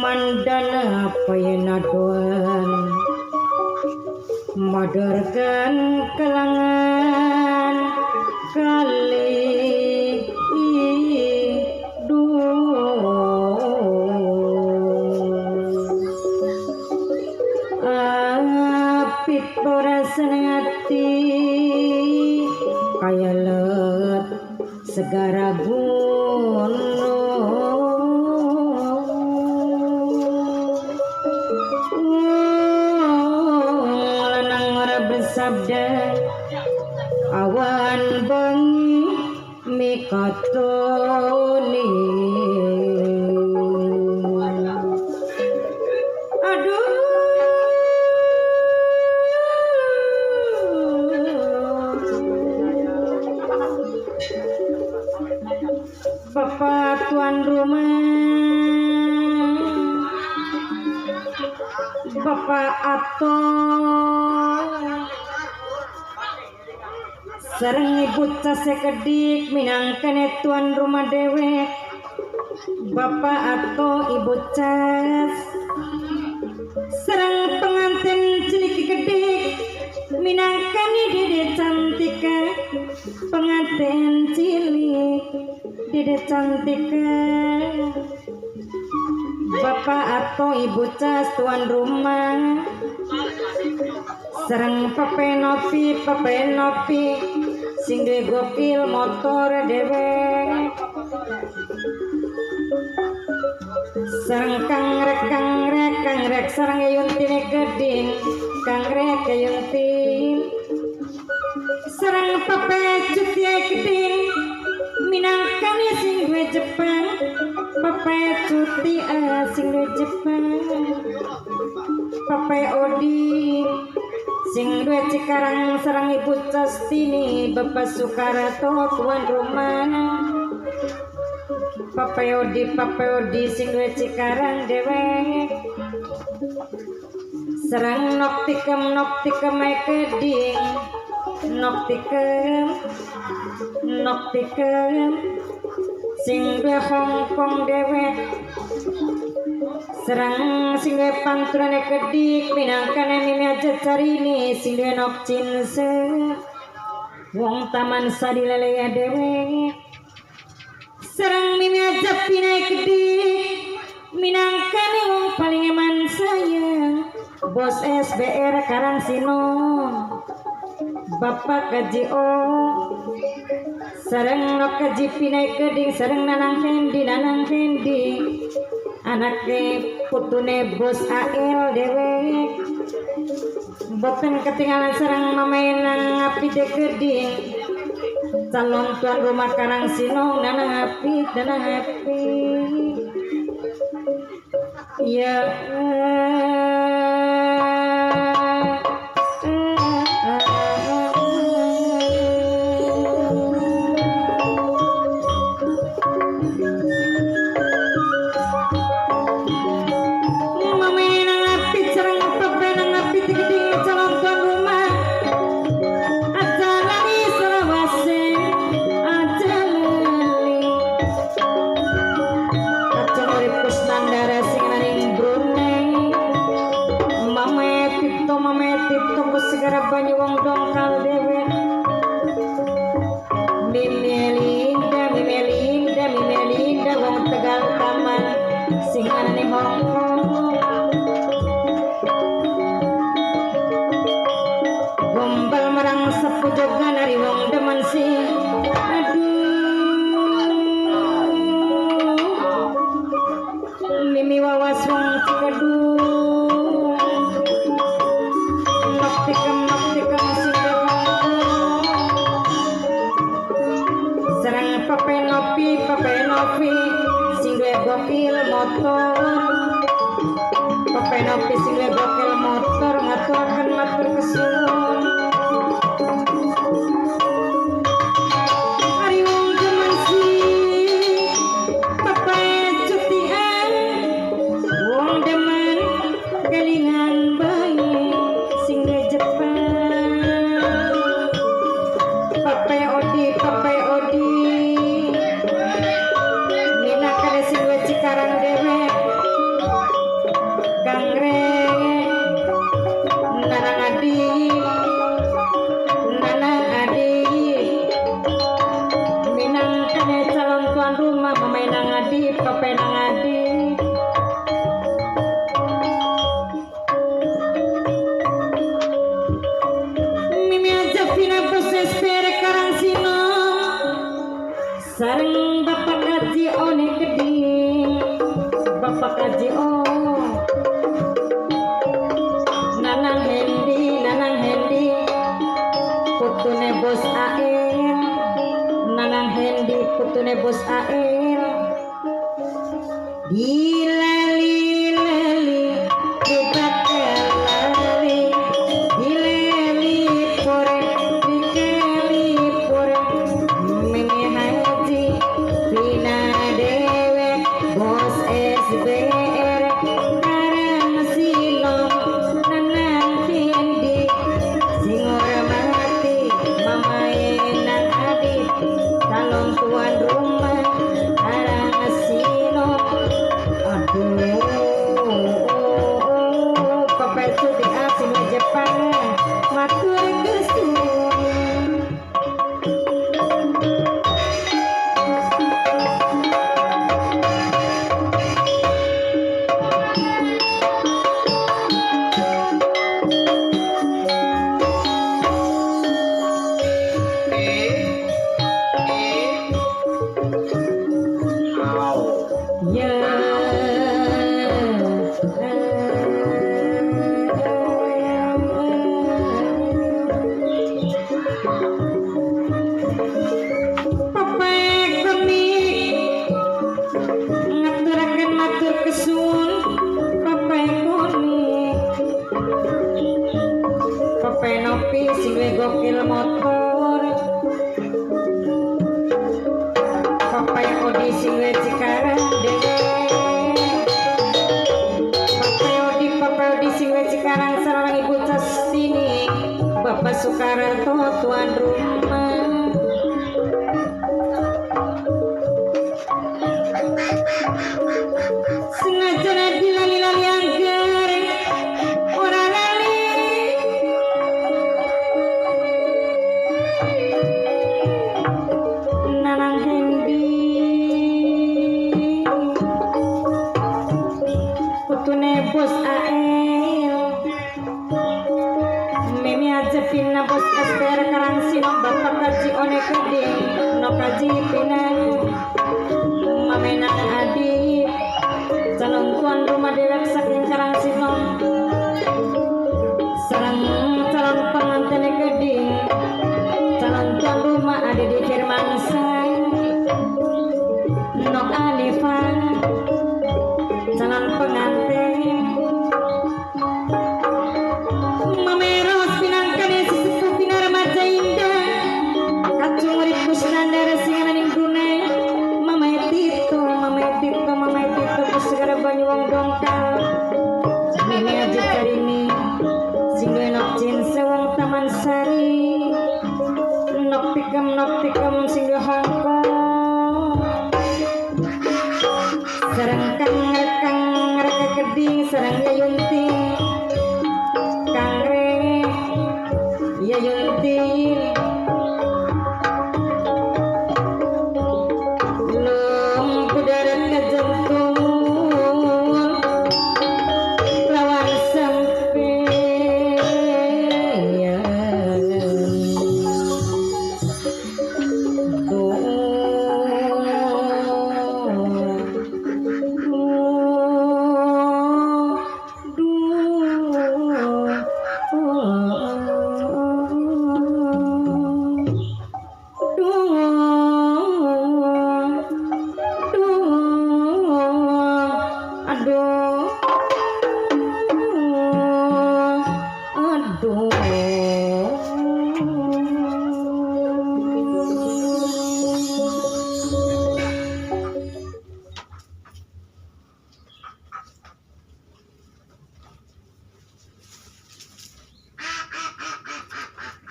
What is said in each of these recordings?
mandana payenadoan madarkan kelangan kali apit seneng hati kaya let segara gunung lanang ora bersabda awan bengi mikatoni Bapak tuan rumah, Bapak Ato, sareng ibu casekedik minangkane tuan rumah dewek. Bapak Ato, ibu cas, sareng pengantin cilik kedik minangkane dede cantika, pengantin cilik. Dede cantika Bapak atau ibu cas tuan rumah sareng Pape Nopi sing duwe gokil motor dewek sareng kangrek sareng yuntine geding kangrek yuntin sareng Pape cutie geding minangkane sing duwe Jepang Pape cuti sing duwe Jepang Pape Odi sing duwe Cikarang sareng ibu Castini Bapak Sukarato tuan rumah Pape Odi sing duwe Cikarang dewek sareng noktikem keding noktikem sing duwe Hongkong dewek serang sing duwe panturane kedik minangkane mimi aja carini sing duwe nok cinse wong taman sadilelea dewek serang mimi aja pinai kedik minangkane wong paling eman sayang bos SBR Karangsino Bapak Kaji O sareng nok kaji pinai keding sareng nanang Hendi anaknya putune bos AL dewek boten ketinggalan sareng mamaenang api de keding calon tuan rumah Karangsino nanang api ya segera banyu wong dongkal dewek Mimelinda wong Tegal Taman sing anane Hongkong gombal marang sepu jogan dari wong demen sing aduh mimi wawas wong Cikadu noktikem sing sareng Pape Nopi sing duwe gokil motor Pape Nopi sing duwe gokil motor ngaturaken matur kesuwun ari wong demen sing Pape cutian wong demen kelingan bayi sing duwe Jepang Pape Odi minangkane sing duwe Cikarang dewek bos ael dilali-lali dipakai dilali poreng dikali poreng mimi haji pina dewe bos SBR karang silong nanang kindi sing hormati mamae nang adik calon tuan rumah karang silong aduh pepetu di asin Jepang matur kesun ya Papai komik ngaturaken matur kesun Papai komik Papai nopi sing we gokil motor Papai odi sing we cikarang dewe Papai odi sing we cikarang sareng ibu Castini Bapak Sukaranto tuan rumah sengaja nanti lali-lali anggar orang lali nanang hendi putune bos AL mimi aja pina bos SPR karang sinong bapak kaji one keding no kaji pina mamenang adik calon tuan rumah dewek saking karang sinong sarang calon pengantin keding calon tuan rumah ada di Firman Say Nok Alifa calon pengantin Mameros pinangkane sesepuh pina remaja indah kacung urip kusnandar singananing Brunei Mamai Tito segera banyu wong dongkal mimi aja karini sing duwe nok cinse wong Taman Sari nok tikem sing duwe Hongkong sareng kang reka keding sareng Yayunti kang re Yayunti lum kudarat kejentung lawan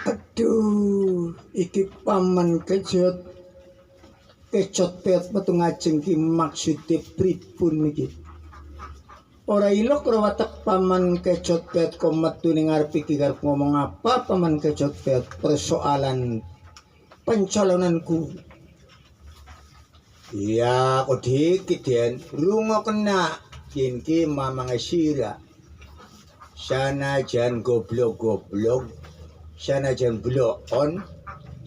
Aduh, iki paman kecot pet metu ngajeng ki maksude pripun iki. Ora ilok ora watek paman kecot pet kok metu ning ngarep iki arep ngomong apa paman kecot pet persoalan pencalonanku. Iya, kok dikit den, rungokna yen ki mamang sira. Sanajan goblok-goblok, sanajan blokon,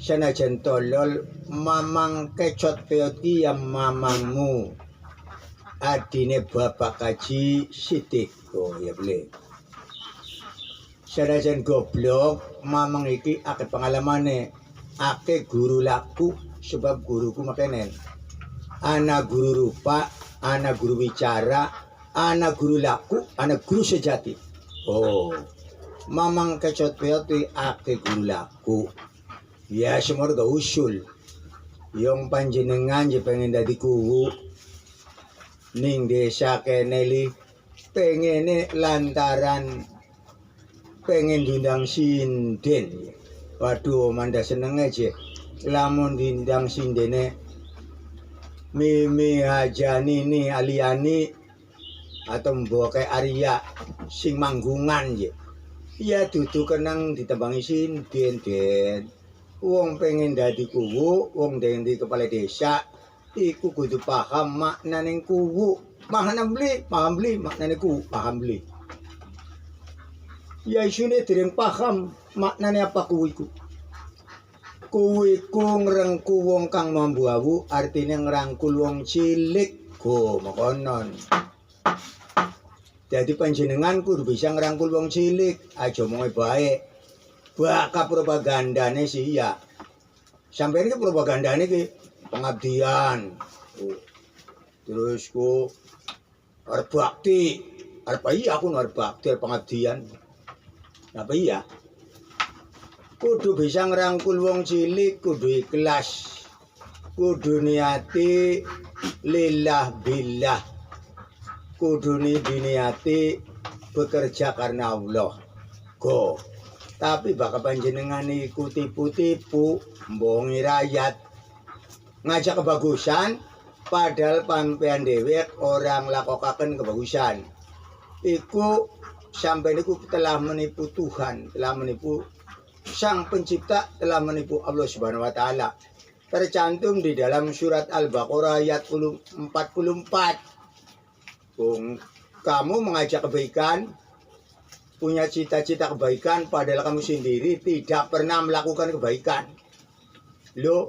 sanajan tolol, mamang kecot peoti yang mamangmu. Adine bapak kaji Sidiko ya boleh. Sanajan goblok, mamang iki akeh pengalamane, akeh guru laku sebab guruku makenen. ana guru rupa, ana guru bicara, ana guru laku, ana guru sejati. Oh, mamang kecot peot ake guru laku. Ya semua ga usul. Yung panjenengan je pengen dadi kuwu ning desa keneli pengen lantaran pengen diundang sinden. Waduh, manda seneng aja. Lamun diundang sindene Mimi Hajanini Aliani atau mbok kayak Arya sing manggungan je. Ya dudu kenang ditembangi sinden den. Wong pengen dadi kuwu, wong dadi kepala desa iku kudu paham maknane kuwu. Paham beli, maknane kuwu, paham beli. Ya isune dereng paham maknane apa kuwu iku. Kuwu iku ngrengku wong kang mambu awu, artine ngrangkul wong cilik. Go makonon. Jadi panjenengan kudu bisa ngrangkul wong cilik, aja omonge bae. Baka propagandane sih ya. Sampai ini propagandane ki pengabdian. Terus ku arep bakti. Arep iya aku arep bakti pengabdian. Apa iya? Kudu bisa ngerangkul wong cilik, kudu ikhlas. Kudu niati lillah billah. Kudu diniati bekerja karena Allah. Go. Tapi bakal panjenengan iku tipu-tipu, mbongi rakyat, ngajak kebagusan, padahal pampean dewek orang lakokaken kebagusan. Iku sampai niku telah menipu Tuhan, telah menipu Sang Pencipta, telah menipu Allah Subhanahu wa taala. Tercantum di dalam surat Al-Baqarah ayat 44. Kamu mengajak kebaikan, punya cita-cita kebaikan padahal kamu sendiri tidak pernah melakukan kebaikan. Loh,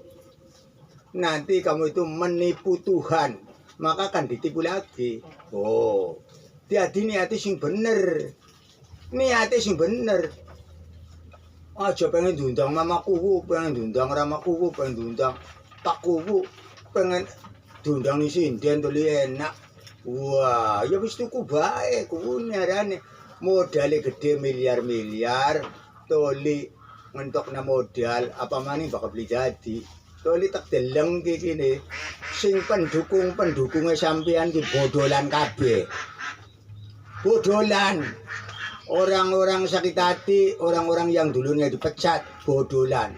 nanti kamu itu menipu Tuhan, maka akan ditipu lagi. Oh, niati sing bener. Niati sing bener. Aja pengen diundang mamaku, pengen diundang ramaku, pengen diundang pakku, pengen diundang ni sinden tuli enak. Wah, ya wis tuku bae kuwi nyarane. Modalnya gede miliar-miliar, toli ngentok modal, apa maning bakal beli jadi. Toli tak deleng gini, sing pendukungnya sampean di bodolan kabeh. Bodolan. Orang-orang sakit hati, orang-orang yang dulunya dipecat, bodolan.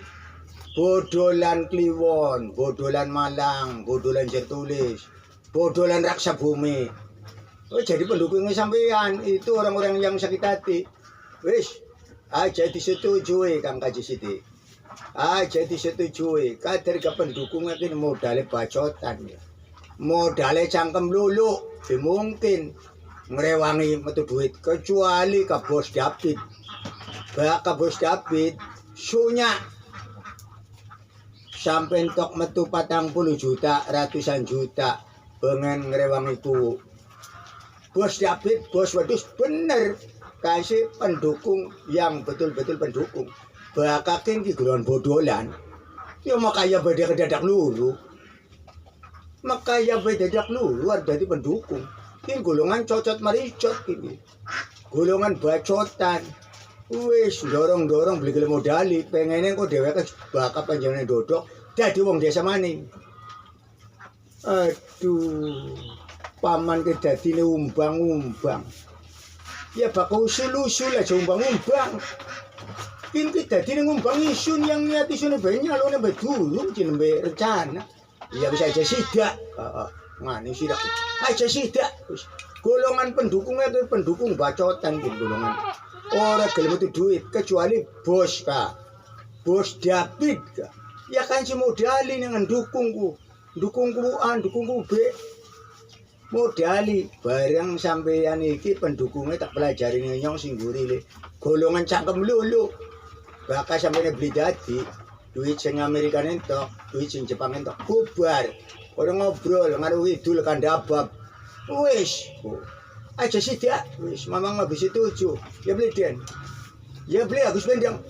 Bodolan Kliwon, bodolan Malang, bodolan Jertulis, bodolan Raksa Bumi. Oh, jadi pendukungnya sampean itu orang-orang yang sakit hati. Wis, aja disetujui Kang Kaji Siti. Aja disetujui. Kader ke pendukungnya ini modalnya bacotan ya. Modalnya cangkem lulu. Mungkin ngerewangi metu duit kecuali ke Bos David. Ke Bos David sunya sampai tok metu 40 juta, ratusan juta pengen ngerewangi itu. Bos David, Bos Wedus bener kasih pendukung yang betul-betul pendukung. Bakakin di gulon bodolan. Ya makanya beda kedadak lulu. Makanya beda kedadak lulu ada di pendukung. Ini golongan cocot maricot ini. Golongan bacotan. Wis dorong-dorong beli gila modali. Pengennya kok dewek bakal panjangan dodok. Jadi wong desa maning. Aduh. Paman kedadine umbang-umbang. Ya bakal usul-usul aja umbang-umbang. Ini kedadine umbang isun yang niat isun banyak lo nambah dulu jenenge rencana. Ya bisa aja sidak. Ngene sidak. Aja sidak. Golongan pendukungnya itu pendukung bacotan gitu golongan. Ora gelem itu duit kecuali bos ka. Bos David ka. Ya kan si modali dengan dukungku. Dukungku A, dukungku B. Modali bareng sampeyan iki pendukungnya tak pelajari nyong sing gurile golongan cangkem lulu bakal sampeyan beli dadi duit sing Amerika entok duit sing Jepang entok bubar orang ngobrol ngaruh idul kandabab wis aja sidak wis mamang habis setuju ya beli den ya beli Agus Bendang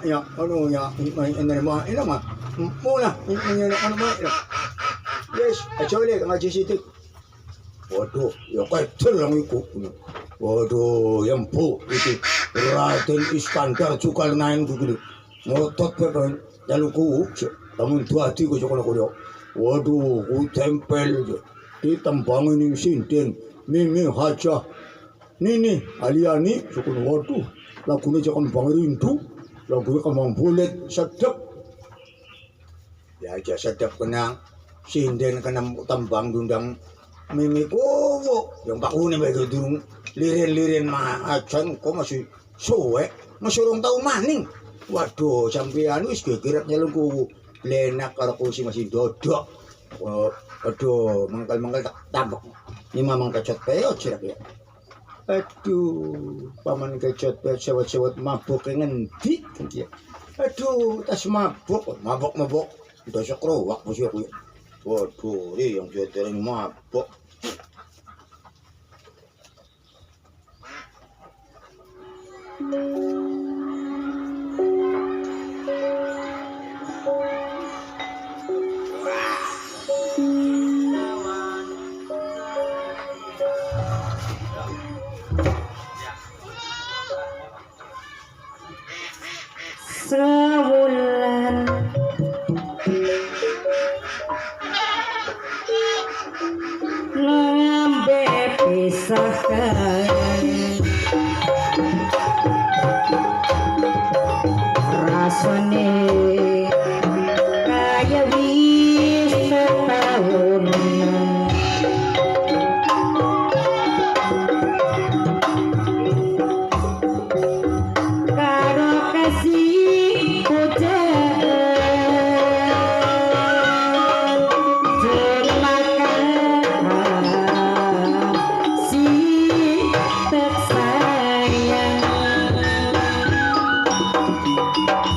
ya ono ya ini mah mula ini ono mah Yes, aja le ngaji sitik. Waduh, ya kecil lang iku. Waduh, yang bu itu Raden Iskandar Zulkarnain gitu. Ngotot pepen jaluku, namun dua hati gue coba nak. Waduh, ku tempel ditembangin ning sinden, Mimi Hajah. Nini Aliani, sukun waduh, lagunya jangan bang rindu, lagunya kemang bulet sedap. Ya aja sedap kenang, sinden kena tembang dundang. Mimi kowo yang Pak Uni begitu durung lirin-lirin mah ajan kok masih suwe masih urung tau maning. Waduh sampean wis gegerak nyelungku lenak karo kursi masih dodok. Aduh mangkal-mangkal tak tambok. Ini mamang kecot peo cirak ya. Aduh paman kecot peo cewek-cewek mabuk ngendi ya. Aduh tas mabuk. Udah sekrowak mesti aku ya. Waduh, yang jodoh ini mabuk. Sewulan ngambe pisahkan rasane kaya wis setahun karo kasih pujaan jurmakan si tersayang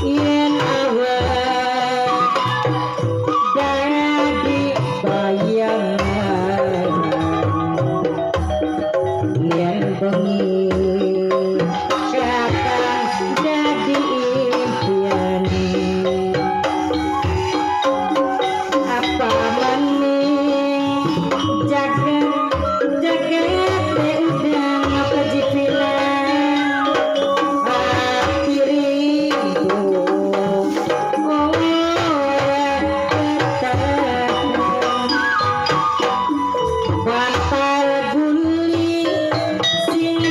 yen awak dadi bayangan yen bengi kakang dadi impian apa maning jagat udang apa jipilan akhiriku bantal guling sing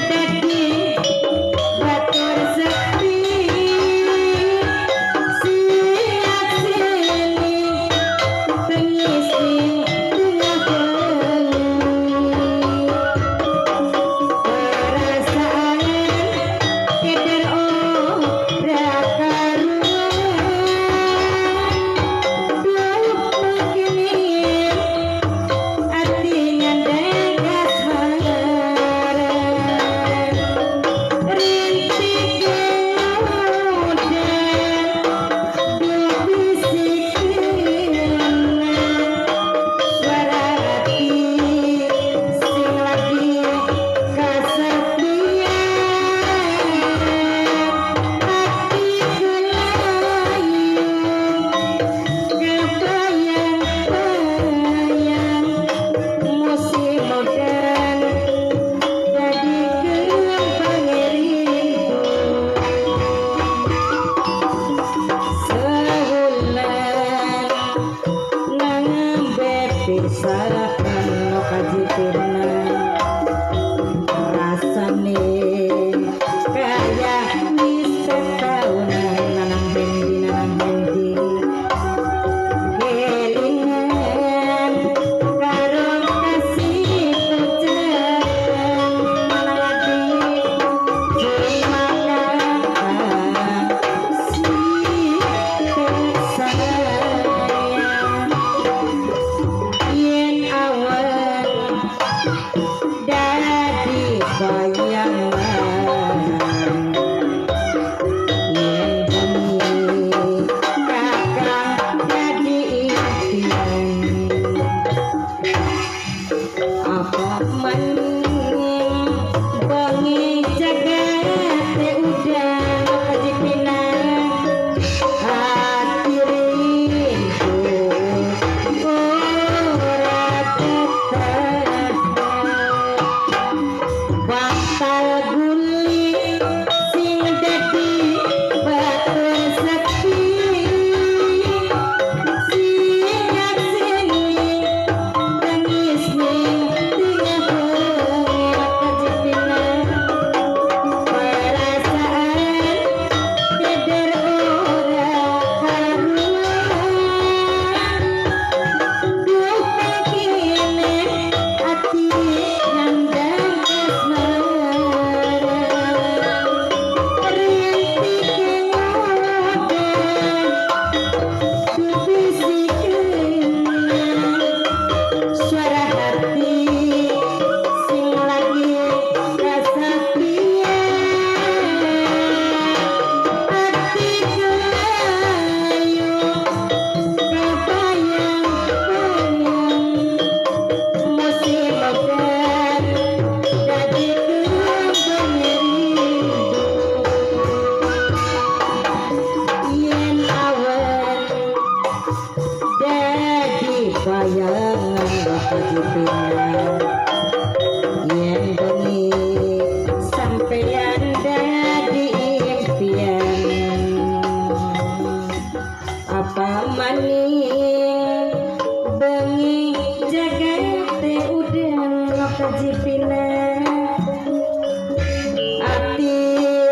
ati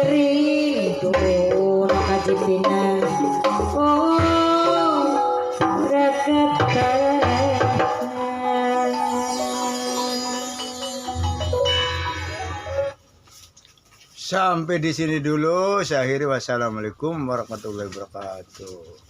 rindu kajipina oh reketan. Sampai di sini dulu. Saya akhiri. Wassalamualaikum warahmatullahi wabarakatuh.